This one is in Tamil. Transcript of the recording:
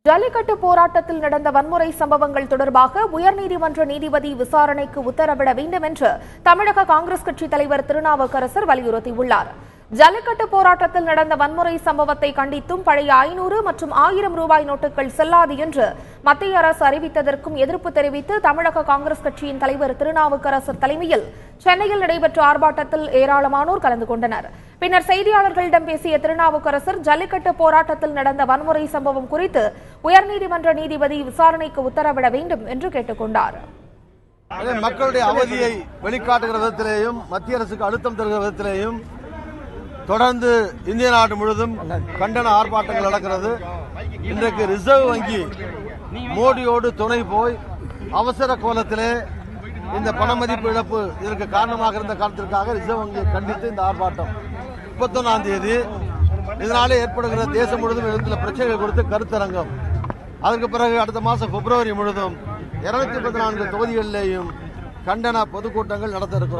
ஜல்லிக்கட்டு போராட்டத்தில் நடந்த வன்முறை சம்பவங்கள் தொடர்பாக உயர்நீதிமன்ற நீதிபதி விசாரணைக்கு உத்தரவிட வேண்டும் என்று தமிழக காங்கிரஸ் கட்சி தலைவர் திருநாவுக்கரசர் வலியுறுத்தியுள்ளார். ஜல்லிக்கட்டு போராட்டத்தில் நடந்த வன்முறை சம்பவத்தை கண்டித்தும் பழைய 500 மற்றும் 1000 ரூபாய் நோட்டுகள் செல்லாது என்று மத்திய அரசு அறிவித்ததற்கும் எதிர்ப்பு தெரிவித்து தமிழக காங்கிரஸ் கட்சியின் தலைவர் திருநாவுக்கரசர் தலைமையில் சென்னையில் நடைபெற்ற ஆர்ப்பாட்டத்தில் ஏராளமானோர் கலந்து கொண்டனர். பின்னர் செய்தியாளர்களிடம் பேசிய திருநாவுக்கரசர் ஜல்லிக்கட்டு போராட்டத்தில் நடந்த வன்முறை சம்பவம் குறித்து உயர்நீதிமன்ற நீதிபதி விசாரணைக்கு உத்தரவிட வேண்டும் என்று கேட்டுக் கொண்டார். மக்களுடைய அவதியை வெளிக்காட்டுகிற விதத்திலேயும் மத்திய அரசுக்கு அழுத்தம் தருகிற விதத்திலேயும் தொடர்ந்து இந்திய நாடு முழுவதும் கண்டன ஆர்ப்பாட்டங்கள் நடக்கிறது. இன்றைக்கு ரிசர்வ் வங்கி மோடியோடு துணை போய் அவசர கோலத்திலே இந்த பணமதிப்பு இழப்பு இதற்கு காரணமாக இருந்த காரணத்திற்காக ரிசர்வ் வங்கியை கண்டித்து இந்த ஆர்ப்பாட்டம் 31ஆம் தேதி. இதனாலே ஏற்படுகிற தேசம் முழுவதும் எழுந்துள்ள பிரச்சனைகள் குறித்து கருத்தரங்கம். அதற்கு பிறகு அடுத்த மாதம் பிப்ரவரி முழுவதும் 214 தொகுதிகளிலேயும் கண்டன பொதுக்கூட்டங்கள் நடத்த இருக்கிறோம்.